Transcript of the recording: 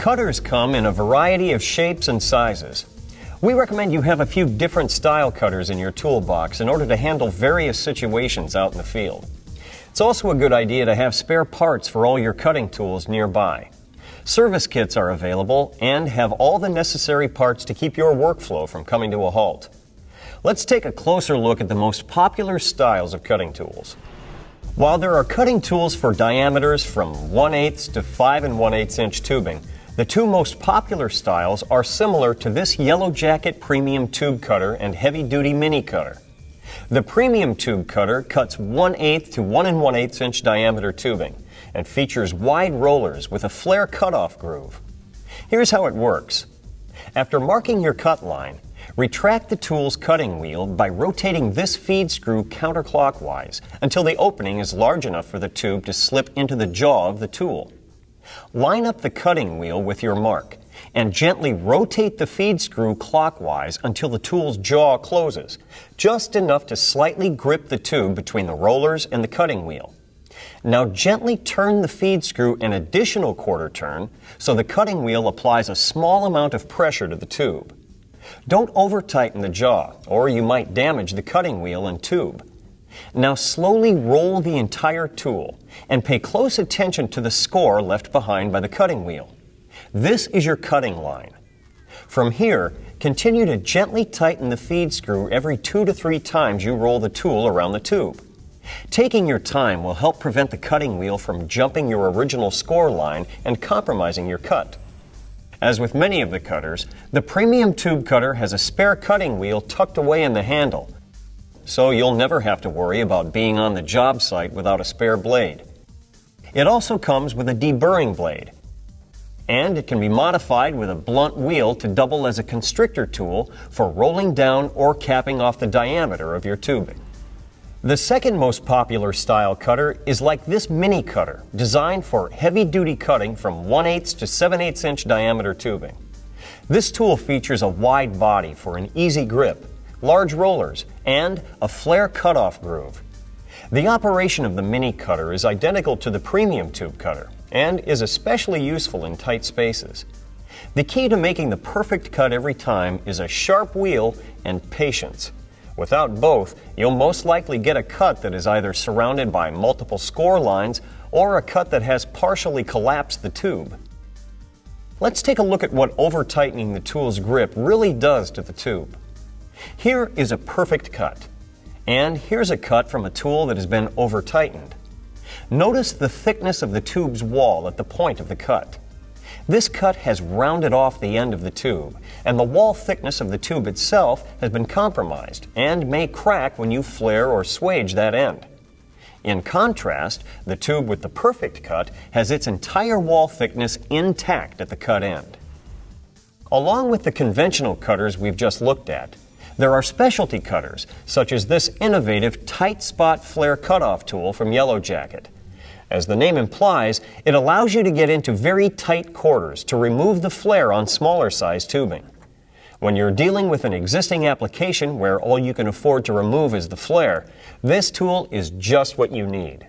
Cutters come in a variety of shapes and sizes. We recommend you have a few different style cutters in your toolbox in order to handle various situations out in the field. It's also a good idea to have spare parts for all your cutting tools nearby. Service kits are available and have all the necessary parts to keep your workflow from coming to a halt. Let's take a closer look at the most popular styles of cutting tools. While there are cutting tools for diameters from 1/8 to 5 1/8 inch tubing, the two most popular styles are similar to this Yellow Jacket Premium Tube Cutter and Heavy Duty Mini Cutter. The Premium Tube Cutter cuts 1/8 to 1 1/8 inch diameter tubing and features wide rollers with a flare cutoff groove. Here's how it works. After marking your cut line, retract the tool's cutting wheel by rotating this feed screw counterclockwise until the opening is large enough for the tube to slip into the jaw of the tool. Line up the cutting wheel with your mark and gently rotate the feed screw clockwise until the tool's jaw closes, just enough to slightly grip the tube between the rollers and the cutting wheel. Now gently turn the feed screw an additional quarter turn so the cutting wheel applies a small amount of pressure to the tube. Don't over-tighten the jaw, or you might damage the cutting wheel and tube. Now slowly roll the entire tool and pay close attention to the score left behind by the cutting wheel. This is your cutting line. From here, continue to gently tighten the feed screw every 2 to 3 times you roll the tool around the tube. Taking your time will help prevent the cutting wheel from jumping your original score line and compromising your cut. As with many of the cutters, the Premium Tube Cutter has a spare cutting wheel tucked away in the handle, so you'll never have to worry about being on the job site without a spare blade. It also comes with a deburring blade, and it can be modified with a blunt wheel to double as a constrictor tool for rolling down or capping off the diameter of your tubing. The second most popular style cutter is like this mini cutter, designed for heavy-duty cutting from 1/8 to 7/8 inch diameter tubing. This tool features a wide body for an easy grip, large rollers, and a flare cutoff groove. The operation of the mini cutter is identical to the Premium Tube Cutter and is especially useful in tight spaces. The key to making the perfect cut every time is a sharp wheel and patience. Without both, you'll most likely get a cut that is either surrounded by multiple score lines or a cut that has partially collapsed the tube. Let's take a look at what over-tightening the tool's grip really does to the tube. Here is a perfect cut, and here's a cut from a tool that has been over-tightened. Notice the thickness of the tube's wall at the point of the cut. This cut has rounded off the end of the tube, and the wall thickness of the tube itself has been compromised and may crack when you flare or swage that end. In contrast, the tube with the perfect cut has its entire wall thickness intact at the cut end. Along with the conventional cutters we've just looked at, there are specialty cutters, such as this innovative tight spot flare cutoff tool from Yellow Jacket. As the name implies, it allows you to get into very tight quarters to remove the flare on smaller size tubing. When you're dealing with an existing application where all you can afford to remove is the flare, this tool is just what you need.